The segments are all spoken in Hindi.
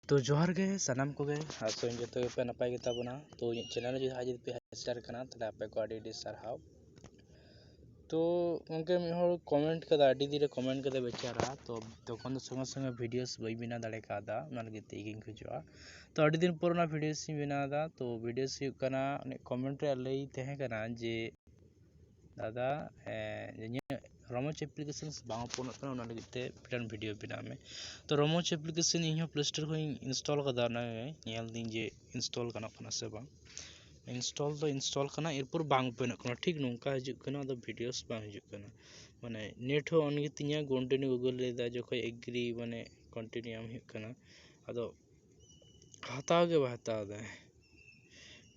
तो जोहार गे सानाम को आसों जो पे नपाय गेताबोना तो चैनल जो आज पे स्टार कना तले आपे को आडी सारहाव तो उनके मिहर कमेंट कदा आडी दिरे कमेंट कदा बेचारा तो तखन संगे संगे वीडियोस बई बिना दाड़े कादा ना लगे तेगिंग खजवा तो आडी दिन पुराना वीडियोस बिनादा तो वीडियोस कना कमेंट रे लई तहे कना जे दादा रोमोच एप्लीकेशन बांग ओपन कना ना लगे ते पिटन वीडियो बिना में तो रोमोच एप्लीकेशन इन प्ले स्टोर को इंस्टॉल कदा ना नेल दिन जे इंस्टॉल कना से बांग इंस्टॉल तो इंस्टॉल कना एरपर बांग ओपन कना ठीक नोंका हिजुग कना तो वीडियोस बांग हिजुग कना माने नेट हो ऑन गितिया कंटिन्यू गूगल लेदा जोखो एग्री माने कंटिन्यू आम हिजुग कना अदो हताव के हताव दा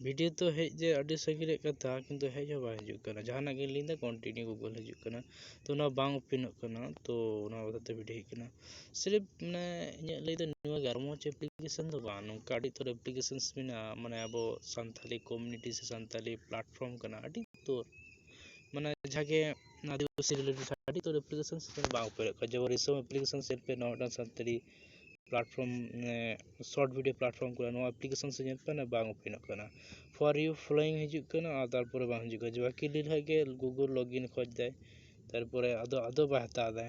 वीडियो तो हेज जे अडी सगिले कथा किंतु हेज हो बा हिजुग कना जहाना गे लिंदा कंटिन्यू गूगल हिजुग कना तो ना बांग ओपन कना तो ना वदते वीडियो हिकना सिर्फ माने इnya लई दो नुवा गारमोच एप्लीकेशन दो बा नोंका अडी तोर एप्लीकेशंस बिना माने अबो संथाली कम्युनिटी से संथाली प्लेटफॉर्म कना अडी तो माने जागे आदिवासी रिलेटेड अडी तोर एप्लीकेशंस बा ओपन का जब रिसो एप्लीकेशन सेट पे NOTA Santhali platform short video platform को नो एप्लीकेशन से जेन पे ना बांग ओपन कना फॉर यू फॉलोइंग हिजुग कना तारपर बांग हिजुग जो बाकी लिल है गूगल लॉगिन खोज दे तारपर अदो बा हता दे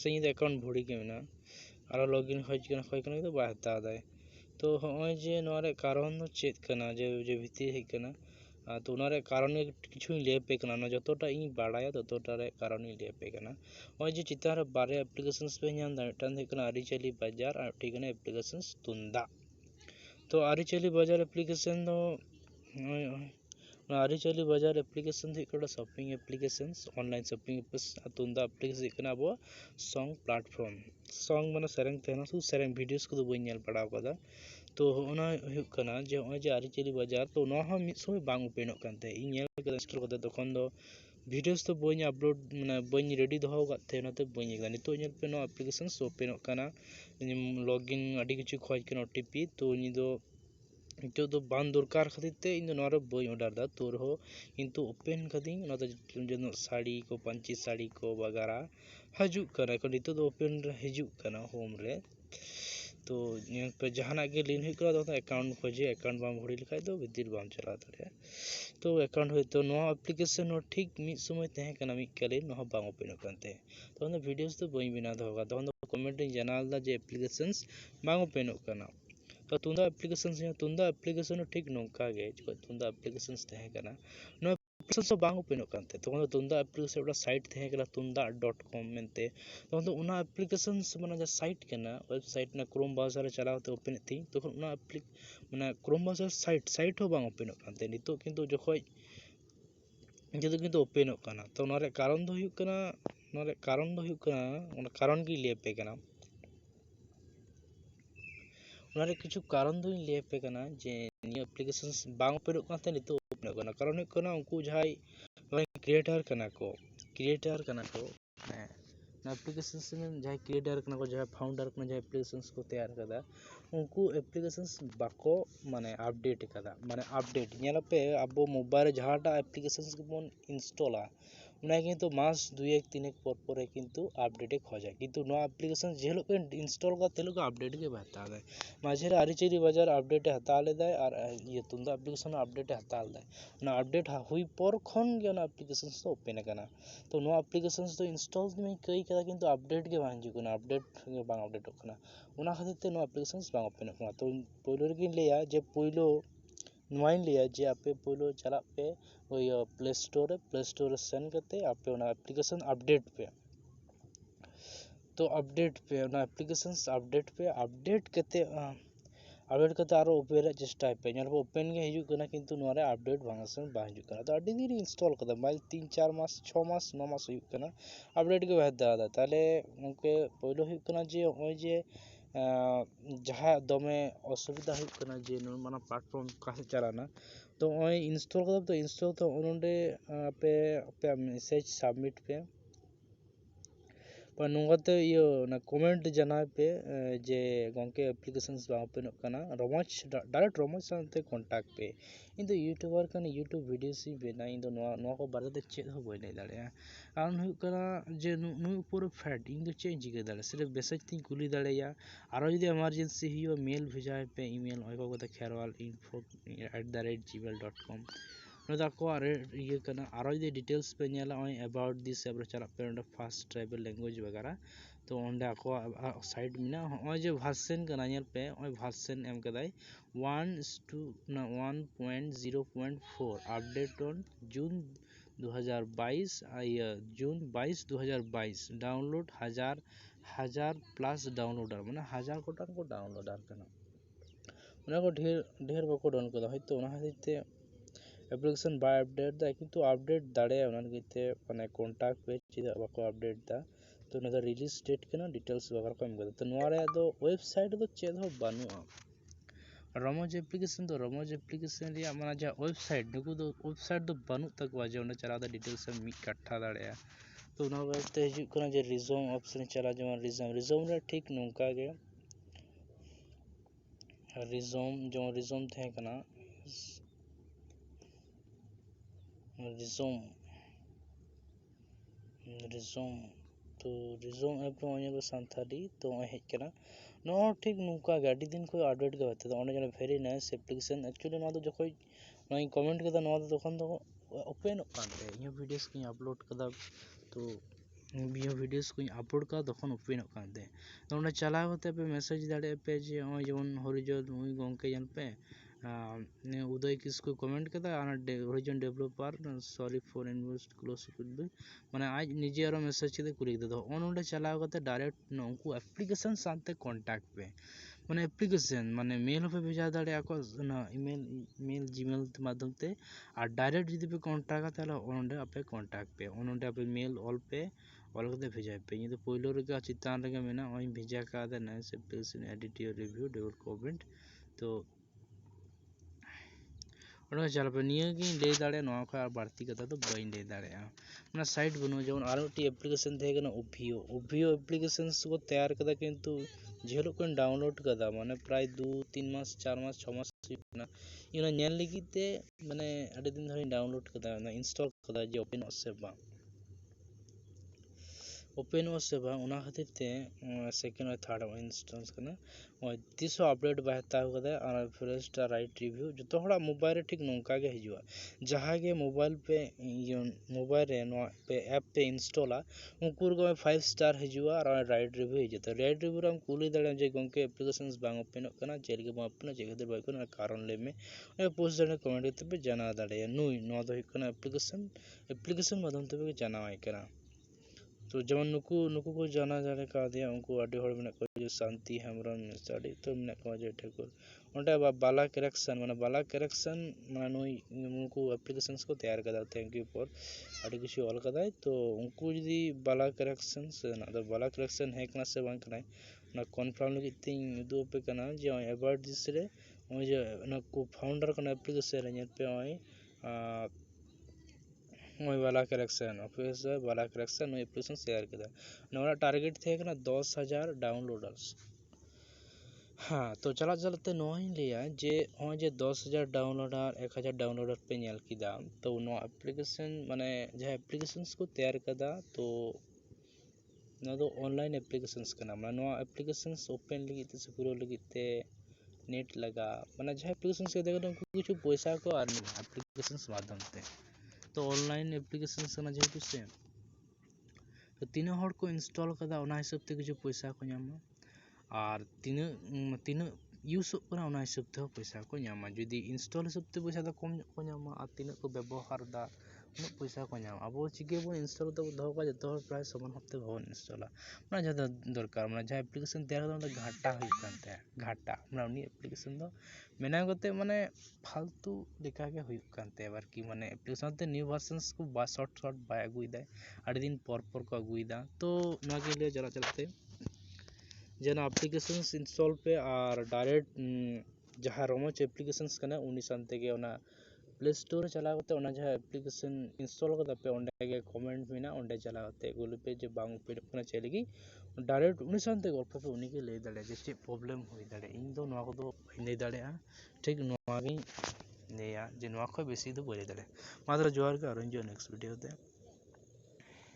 से इन अकाउंट भुड़ी के मेना आरो लॉगिन खोज कना तो बा हता दे तो होय जे नोरे कारण दो चेत कना जे भीति है कना तो उनारे कारण किछु ले पे कना ना जतोटा इन बाड़ाया ततोटा रे कारण ले पे कना होय जे चितार बारे एप्लीकेशंस पे नाम दा मिटान है कना आरिचली बाजार आ ठिकना एप्लीकेशंस तुंदा तो आरिचली बाजार एप्लीकेशन दो आरिचली बाजार एप्लीकेशन थे कड़ा शॉपिंग एप्लीकेशंस ऑनलाइन शॉपिंग तुंदा एप्लीकेशन कना अब सॉन्ग प्लेटफॉर्म सॉन्ग माने सेरेंग तेना सु सेरेंग वीडियोस को बई नेल पड़ाव कदा तो होना हुक कना जे होय जे आरिचली बाजार तो नो हम मिद समय बांग ओपनोक कानते इन नेल कदा इंस्टॉल कदा तखन दो वीडियोस तो बई अपलोड माने बई रेडी दोहो काते नाते बई गदा नितो नेल पे नो एप्लीकेशंस ओपनोक काना लॉगिन अडी किछु खोज कना ओटीपी तो इन दो नितो दो बान दरकार खातिर ते इन नोरे बई ऑर्डर दा तोर हो किंतु ओपन कदी ना तो जनो साड़ी को पंची साड़ी को वगैरह हजु कना को नितो दो ओपन हिजुग कना होम रे तो इन पे जहाना गे लिन हुई करा तो अकाउंट खोजे अकाउंट बाम भरी लिखाय दो विदिर बाम चला दरे तो अकाउंट होय तो नो एप्लीकेशन हो ठीक मिद समय तहे कना मिद कले नो बाम ओपन कानते तो न वीडियोस तो बई बिना दोगा तो कमेंट जनाल दा जे एप्लीकेशंस बाम ओपन कना तो तुंदा एप्लीकेशन ठीक नोंका गे तुंदा एप्लीकेशन तहे कना नो एप्लीकेशन सो बांग ओपन कानते तो तुंदा एप्लीकेशन ओडा साइट तहे कना tunda.com मेनते तो उना एप्लीकेशन माने जे साइट कना वेबसाइट ना क्रोम ब्राउज़र चलाव ते ओपन थी तो उना माने क्रोम ब्राउज़र साइट हो बांग ओपन कानते नितो किंतु जखोय जदो किंतु ओपन कना तो नोरे कारण दो हुक कना उना कारण की ले पे कना उनारे किछु कारण दो ले पे कना जे नि एप्लीकेशंस बांग ओपन कानते नितो ओपन कना कारण हुक कना उनको जाय क्रिएटर कना को ना एप्लीकेशंस में जाय क्रिएटर कना को जाय फाउंडर कना जाय एप्लीकेशंस को तैयार कदा उनको एप्लीकेशंस बाको माने अपडेट कदा माने अपडेट नेला पे अब मोबाइल जहाटा एप्लीकेशंस को बोन इंस्टॉला उना किंतु मास 2-1-3 पर पर किंतु अपडेट खोजा किंतु नो एप्लीकेशन जे लोग इंस्टॉल का तेलो का अपडेट के बता दे माझे आरिचेरी बाजार अपडेट हता लेदा और ये तुंदा एप्लीकेशन अपडेट हता लेदा ना अपडेट हुई पर खन के ना एप्लीकेशन तो ओपन कना तो नो एप्लीकेशन तो इंस्टॉल में कई कदा किंतु अपडेट के बांग जुकना अपडेट के बांग अपडेट कना उना खातिर ते नो एप्लीकेशन बांग ओपन कना तो पहिलो रे गिन लेया जे पहिलो नोइन लिया जे आपे पहिलो चला पे ओय प्ले स्टोर सेंड करते आपे उना एप्लीकेशन अपडेट पे तो अपडेट पे उना एप्लीकेशंस अपडेट कते आरो ओपन चेष्टा पे नेल ओपन के हिजु कना किंतु नोरे अपडेट बांगसन बा हिजु कना तो अडी दिन इंस्टॉल कदा मोबाइल 3-4 मास 6 मास 9 मास हुई कना अपडेट के बाद दादा ताले उनके पहिलो हुई कना जे ओय जे जहाँ दमे असुविधा हुई कना जे माना प्लेटफॉर्म का चलाना तो ओय इंस्टॉल तो उनोंडे पे मैसेज सबमिट पे ᱵᱟ ᱱᱚᱝᱠᱟᱛᱮ ᱚᱱᱟ ᱠᱚᱢᱮᱱᱴ ᱡᱟᱱᱟᱣ ᱯᱮ ᱡᱮ ᱜᱚᱝᱠᱮ ᱮᱯᱞᱤᱠᱮᱥᱚᱱᱥ ᱵᱟᱝ ᱳᱯᱮᱱᱚᱜ ᱠᱟᱱᱟ, ᱨᱚᱢᱚᱡᱽ ᱰᱟᱭᱨᱮᱠᱴ ᱨᱚᱢᱚᱡᱽ ᱥᱟᱶᱛᱮ ᱠᱚᱱᱴᱟᱠᱴ ᱯᱮ। ᱤᱧ ᱫᱚ ᱤᱭᱩᱴᱩᱵᱟᱨ ᱠᱟᱹᱱᱟᱹᱧ, ᱤᱭᱩᱴᱩᱵ ᱵᱷᱤᱰᱤᱭᱳᱥ ᱤᱧ ᱵᱮᱱᱟᱣᱟ, ᱤᱧ ᱫᱚ ᱱᱚᱣᱟ ᱠᱚ ᱵᱟᱨᱮᱛᱮ ᱪᱮᱫ ᱦᱚᱸ ᱵᱟᱹᱧ ᱞᱟᱹᱭ ᱫᱟᱲᱮᱭᱟᱜᱼᱟ। ᱠᱟᱨᱚᱱ ᱦᱩᱭᱩᱜ ᱠᱟᱱᱟ ᱡᱮ ᱱᱩᱭ ᱩᱯᱚᱨ ᱯᱷᱮᱰ, ᱤᱧ ᱫᱚ ᱪᱮᱫ ᱤᱧ ᱪᱤᱠᱟᱹ ᱫᱟᱲᱮᱭᱟᱜᱼᱟ, ᱥᱤᱨᱤᱯ ᱢᱮᱥᱮᱡᱽ ᱛᱤᱧ ᱠᱩᱞᱤ ᱫᱟᱲᱮᱭᱟᱭᱟ। ᱟᱨᱚ ᱡᱩᱫᱤ ᱮᱢᱟᱨᱡᱮᱱᱥᱤ ᱦᱩᱭᱩᱜᱼᱟ ᱢᱮᱞ ᱵᱷᱮᱡᱟᱭ ᱯᱮ, ᱤᱢᱮᱞ oykogata@gmail.com, ᱱᱚᱣᱟ ᱫᱚ ᱟᱠᱚᱣᱟᱜ ᱤᱭᱟᱹ ᱠᱟᱱᱟ। ᱟᱨᱚ ᱡᱩᱫᱤ ᱰᱤᱴᱮᱞᱥ ᱯᱮ ᱧᱮᱞᱟ ᱱᱚᱜᱼᱚᱭ ᱮᱵᱟᱩᱴ ᱫᱤᱥ ᱮᱯ ᱨᱮ ᱪᱟᱞᱟᱜ ᱯᱮ, ᱚᱸᱰᱮ ᱯᱷᱟᱥᱴ ᱴᱨᱟᱭᱵᱮᱞ ᱞᱮᱝᱜᱩᱭᱮᱡᱽ ᱵᱟᱜᱟᱨᱟ, ᱛᱚ ᱚᱸᱰᱮ ᱟᱠᱚᱣᱟᱜ ᱥᱟᱭᱤᱴ ᱢᱮᱱᱟᱜᱼᱟ। ᱦᱚᱸᱜᱼᱚᱭ ᱡᱮ ᱵᱷᱟᱨᱥᱮᱱ ᱠᱟᱱᱟ ᱧᱮᱞ ᱯᱮ, ᱱᱚᱜᱼᱚᱭ ᱵᱷᱟᱨᱥᱮᱱ ᱮᱢ ᱠᱟᱫᱟᱭ 1.0.4 update on June 2022, June 22 2022, download হাজার প্লাস ডাউনলোডার, মানে 1000 গোটাং को ডাউনলোডার ᱠᱟᱱᱟ। ᱚᱱᱟ ᱠᱚ ᱰᱷᱮᱨ ᱵᱟᱠᱚ ᱰᱟউᱱᱞᱳᱰ ᱠᱟᱫᱟ, ᱦᱚᱭᱛᱳ ᱚᱱᱟ ᱠᱷᱟᱹᱛᱤᱨ ᱛᱮ ᱮᱯᱞᱤᱠᱮᱥᱚᱱ ᱵᱟᱭ ᱟᱯᱰᱮᱴ ᱫᱟ, ᱠᱤᱱᱛᱩ ᱟᱯᱰᱮᱴ ᱫᱟᱲᱮᱭᱟᱜᱼᱟ। ᱚᱱᱟ ᱞᱟᱹᱜᱤᱫ ᱛᱮ ᱢᱟᱱᱮ ᱠᱚᱱᱴᱟᱠᱴ ᱯᱮ ᱪᱮᱫᱟᱜ ᱵᱟᱠᱚ ᱟᱯᱰᱮᱴ ᱫᱟ। ᱛᱚ ᱚᱱᱟ ᱫᱚ ᱨᱤᱞᱤᱡ ᱰᱮᱴ ᱠᱟᱱᱟ, ᱰᱤᱴᱮᱞᱥ ᱵᱟᱜᱟᱨ ᱠᱚ ᱮᱢ ᱠᱟᱫᱟ। ᱛᱚ ᱱᱚᱣᱟ ᱨᱮᱭᱟᱜ ᱫᱚ ᱳᱭᱮᱵᱥᱟᱭᱤᱴ ᱫᱚ ᱪᱮᱫ ᱦᱚᱸ ᱵᱟᱹᱱᱩᱜᱼᱟ। রমজ অ্যাপ্লিকেশন ᱫᱚ ᱨᱚᱢᱚᱡᱽ ᱮᱯᱞᱤᱠᱮᱥᱚᱱ ᱨᱮᱭᱟᱜ ᱢᱟᱱᱮ ᱡᱟᱦᱟᱸ ᱳᱭᱮᱵᱥᱟᱭᱤᱴ, ᱱᱩᱠᱩ ᱫᱚ ᱳᱭᱮᱵᱥᱟᱭᱤᱴ ᱫᱚ ᱵᱟᱹᱱᱩᱜ ᱛᱟᱠᱚᱣᱟ ᱡᱮ ᱚᱸᱰᱮ ᱪᱟᱞᱟᱣ ᱠᱟᱛᱮ ᱰᱤᱴᱮᱞᱥ ᱮᱢ ᱢᱤᱫ ᱠᱟᱴᱷᱟ ᱫᱟᱲᱮᱭᱟᱜᱼᱟ। ᱛᱚ ᱚᱱᱟ ᱵᱟᱨᱮᱛᱮ ᱦᱤᱡᱩᱜ ᱠᱟᱱᱟ ᱡᱮ ᱨᱤᱡᱚᱢ ᱚᱯᱥᱮᱱ ᱪᱟᱞᱟᱜᱼᱟ, ᱡᱮᱢᱚᱱ ᱨᱤᱡᱚᱢ ᱨᱮ ᱴᱷᱤᱠ ᱱᱚᱝᱠᱟ ᱜᱮ ᱡᱮᱢᱚᱱ ᱨᱤᱡᱚᱢ ᱛᱟᱦᱮᱸ ᱠᱟᱱᱟ, ᱨᱤᱡᱚᱢ तो রিজম অ্যাপ ᱨᱮ ᱧᱮᱞ ᱥᱟᱱᱛᱟᱲᱤ, ᱛᱚ ᱱᱚᱜᱼᱚᱭ ᱦᱮᱡ ᱠᱟᱱᱟ। ᱱᱚᱣᱟ ᱦᱚᱸ ᱴᱷᱤक ᱱᱚᱝᱠᱟ ᱜᱮ ᱟᱹᱰᱤ ᱫᱤᱱ ᱠᱷᱚᱱ ᱟᱯᱰᱮᱴ ᱜᱮ ᱦᱚᱭᱛᱳ ᱚᱸᱰᱮ ᱡᱮᱱᱚ ᱵᱷᱮᱨᱤ ᱱᱟᱭᱤᱥ ᱮᱯᱞᱤᱠᱮᱥᱚᱱ। ᱮᱠᱪᱩᱭᱮᱞᱤ ᱱᱚᱣᱟ ᱫᱚ ᱡᱚᱠᱷᱚᱡ ᱱᱚᱣᱟᱧ ᱠᱚᱢᱮᱱᱴ ᱠᱮᱫᱟ, ᱱᱚᱣᱟ ᱫᱚ ᱛᱚᱠᱷᱚᱱ ᱫᱚ ᱳᱯᱮᱱᱚᱜ ᱠᱟᱱ ᱛᱟᱦᱮᱸ, ᱤᱧᱟᱹᱜ ᱵᱷᱤᱰᱤᱭᱳᱥ ᱠᱚᱧ ᱟᱯᱞᱳᱰ ᱠᱟᱫᱟ, ᱛᱚ ᱵᱷᱤᱰᱤᱭᱳᱥ ᱠᱚᱧ ᱟᱯᱞᱳᱰ ᱠᱟᱫᱟ ᱛᱚᱠᱷᱚᱱ ᱳᱯᱮᱱᱚᱜ ᱠᱟᱱ ᱛᱟᱦᱮᱸ। ᱛᱚ ᱚᱸᱰᱮ ᱪᱟᱞᱟᱣ ᱠᱟᱛᱮ ᱯᱮ ᱢᱮᱥᱮᱡᱽ ᱫᱟᱲᱮᱭᱟᱜ ᱯᱮ ᱡᱮ ᱱᱚᱜᱼᱚᱭ ᱡᱮᱢᱚᱱ ᱦᱚᱨᱤᱡᱚᱱ ᱱᱩᱭ ᱜᱚᱝᱠᱮ ᱧᱮᱞ ᱯᱮ, উদয় কিসকু কমেন্ট ᱠᱟᱫᱟ, Harijan developer sorry for invest close মানে আজ নিজে আরো মেসেজ ᱠᱟᱛᱮ ᱠᱩᱞᱤ ᱠᱮᱫᱟ। ᱦᱚᱸᱜᱼᱚ ᱱᱚᱰᱮ ᱪᱟᱞᱟᱣ ᱠᱟᱛᱮ ᱰᱟᱭᱨᱮক্ᱴ ᱩᱱᱠᱩ ᱮᱯᱞᱤᱠᱮᱥᱚᱱ ᱥᱟᱶᱛᱮ ᱠᱚᱱᱴᱟᱠᱴ ᱯᱮ, মানে এপ্লিকেশন মানে মেল হতে ভেজা দাঁড়িয়ে না ইমেল জিমেল মাধ্যম তে, আর ডাইরেক্ট যদি পে কন্টাক্ট তাহলে ওনডে আপে কন্টাক্ট पे, ওনডे আপे मेल ऑल पे ऑल करते भेजा पे। ये तो पहले ᱨᱮᱜᱮ चितान ᱨᱮᱜᱮ मेना ओइ भेजा का the nice application edit your review devil comment. तो ᱚᱱᱟ ᱪᱟᱞᱟᱣ ᱯᱮ, ᱱᱤᱭᱟᱹᱜᱤᱧ ᱞᱟᱹᱭ ᱫᱟᱲᱮᱭᱟᱜᱼᱟ, ᱱᱚᱣᱟ ᱠᱷᱚᱱ ᱟᱨ ᱵᱟᱹᱲᱛᱤ ᱠᱟᱛᱷᱟ ᱫᱚ ᱵᱟᱹᱧ ᱞᱟᱹᱭ ᱫᱟᱲᱮᱭᱟᱜᱼᱟ। ᱚᱱᱟ ᱥᱟइट ᱵᱟᱹᱱᱩᱜᱼᱟ। ᱡᱮᱢᱚᱱ ᱟᱨᱚ ᱢᱤᱫᱴᱤᱡ ᱮᱯᱞᱤकेशन ᱛᱟᱦᱮᱸ ᱠᱟᱱᱟ ᱳভিও एप्लीकेशन को तैयार कदा, किंतु ᱡᱮᱦᱤᱞᱳᱜ ᱠᱚᱧ ᱰᱟᱣᱩᱱᱞᱳᱰ ᱠᱟᱫᱟ ᱢᱟᱱᱮ ᱯᱨᱟᱭ 2-3 মাস 4 মাস 6 মাস ᱦᱩᱭᱩᱜ ᱠᱟᱱᱟ। ᱚᱱᱟ ᱧᱮᱞ ᱞᱟᱹᱜᱤᱫ ᱛᱮ ᱢᱟᱱᱮ ᱟᱹᱰᱤ ᱫᱤᱱ ᱫᱷᱚᱨᱮᱧ ᱰᱟᱣᱩᱱᱞᱳᱰ ᱠᱟᱫᱟ, ᱚᱱᱟ ᱤᱱᱥᱴᱚᱞ ᱠᱟᱫᱟ ᱡᱮ ᱳᱯᱮᱱᱚᱜ ᱥᱮ ᱵᱟᱝ, ᱳᱯᱮᱱᱚᱜᱼᱟ ᱥᱮ ᱵᱟᱝ, ᱚᱱᱟ ᱠᱷᱟᱹᱛᱤᱨ ᱛᱮ ᱥᱮᱠᱮন্ড আর থার্ড ইনস্ট্যান্স ᱠᱟᱱᱟ। ᱛᱤᱥ ᱦᱚᱸ ᱟᱯᱰᱮᱴ ᱵᱟᱭ ᱦᱟᱛᱟᱣ ᱠᱟᱫᱟ। ᱟᱨ ᱯᱷᱟᱨᱥᱴ ᱨᱟᱭᱤᱴ ᱨᱤᱵᱷᱤᱭᱩ ᱡᱚᱛᱚ ᱦᱚᱲᱟᱜ ᱢᱳᱵᱟᱭᱤᱞ ᱨᱮ ᱴᱷᱤᱠ ᱱᱚᱝᱠᱟ ᱜᱮ ᱦᱤᱡᱩᱜᱼᱟ। ᱡᱟᱦᱟᱸ ᱜᱮ ᱢᱳᱵᱟᱭᱤᱞ ᱨᱮ ᱱᱚᱣᱟ ᱮᱯ ᱯᱮ ᱤᱱᱥᱴᱚᱞᱟ, ᱩᱱᱠᱩ ᱨᱮᱜᱮ 5 ᱥᱴᱟᱨ ᱦᱤᱡᱩᱜᱼᱟ ᱟᱨ ᱨᱟᱭᱤᱴ ᱨᱤᱵᱷᱤᱭᱩ ᱦᱤᱡᱩᱜᱼᱟ। ᱨᱟᱭᱤᱴ ᱨᱤᱵᱷᱤᱭᱩ ᱨᱮᱢ ᱠᱩᱞᱤ ᱫᱟᱲᱮᱭᱟᱜᱼᱟ ᱡᱮ ᱜᱚᱝᱠᱮ ᱮᱯᱞᱤᱠᱮᱥᱚᱱ ᱵᱟᱝ ᱳᱯᱮᱱᱚᱜ ᱠᱟᱱᱟ, ᱪᱮᱫ ᱞᱟᱹᱜᱤᱫ ᱵᱟᱝ ᱳᱯᱮᱱᱚᱜ, ᱪᱮᱫ ᱠᱷᱟᱹᱛᱤᱨ ᱵᱟᱝ ᱳᱯᱮᱱᱚᱜ, ᱠᱟᱨᱚᱱ ᱞᱟᱹᱭ ᱢᱮ। ᱯᱳᱥᱴ ᱫᱟᱲᱮᱭᱟᱜᱼᱟ, ᱠᱚᱢᱮন্ট ᱠᱟᱛᱮ ᱯᱮ ᱡᱟᱱᱟᱣ ᱫᱟᱲᱮᱭᱟᱜᱼᱟ। ᱱᱚᱣᱟ ᱫᱚ ᱦᱩᱭᱩᱜ ᱠᱟᱱᱟ ᱮᱯᱞᱤকেশন ᱢᱟধ্যম ᱛᱮᱯᱮ ᱡᱟᱱᱟᱣᱟᱭ ᱠᱟᱱᱟ। तो যেমন নুকু को জানা জানে কাদিয়া उनको আডি হড় মেনা কো যে শান্তি হেমব্রম স্টাডি তো মেনা কো যে ঠাকুর ওটা বালা কারেকশন মানে বালা কারেকশন মানে নই उनको एप्लीकेशंस को तैयार कदा। थैंक यू फॉर আডি কিছু অল কদাই। तो उनको যদি বালা কারেকশন से ना तो बाला करेक्शन है कना से बांग कनाय ना कन्फार्म लगित तिन दो पे कना जे एबाउट दिस रे ओय जे ना को फाउंडर कना एप्लीकेशन रे नेट पे ओय ওই वाला करेक्शन ऑफिस वाला करेक्शन ওই एप्लीकेशन शेयर कदा। नोरा टारगेट थे कना 10,000 डाउनलोडर्स। हाँ, तो चला चलते नोही लिया जे ओय जे 10,000 डाउनलोडर 1,000 डाउनलोडर पे नेल किदा। तो नो एप्लीकेशन माने जे एप्लीकेशंस को तैयार कदा, तो ना दो ऑनलाइन एप्लीकेशंस कना, माने नो एप्लीकेशंस ओपन लगी ते पूरा लगी ते नेट लगा, माने जे एप्लीकेशंस के देखो कुछ पैसा को अर्निंग एप्लीकेशंस माध्यम ते। तो ऑनलाइन एप्लीकेशन से जेहेतु से तो तीना हड़ को इंस्टॉल कदा, ओना हिसाब ते किछु पैसा को ᱧᱟᱢᱟ, और तीना यूज कना ओना हिसाब ते पैसा को ᱧᱟᱢᱟ। जदि इंस्टॉल हिसाब ते पैसा दा कम को ᱧᱟᱢᱟ, और तीना को व्यवहार दा उन पैसा को ᱧᱟᱢᱟ। अब चिके बन इंस्टॉल तो दो का जतो प्राय समान हफ्ते भवन इंस्टॉल ना जदा दरकार माने जहां एप्लीकेशन तैयार करते घाटा हुई कानते घाटा माने उनी एप्लीकेशन दो मेना करते माने फालतू लेका के हुई कानते बारकी माने एप्लीकेशन ते न्यू वर्जन्स को बा शॉर्ट बाय अगुइदा आड़ी दिन पर को अगुइदा। तो ना के लिए चला चलते जेना एप्लीकेशंस इंस्टॉल पे और डायरेक्ट जहां रोमच एप्लीकेशंस कना उनी सानते के ओना प्ले स्टोर रे चलाव कते ओना जहाँ एप्लीकेशन इंस्टॉल कदा पे ओंडे गे कमेंट मेना ओंडे चलाव कते गुगल पे जे बांग ओपेन कना चेक लगी डायरेक्ट उनी सानते गल्प पे उनी के लay दाड़े जे चे प्रॉब्लम हुई दाड़े इन दो नोआ को दो लay दाड़े ठीक नोआ गी नेया जे नोआ को बेसी दो बोले दाड़े मात्र जोहार के आरो जो नेक्स्ट वीडियो ते।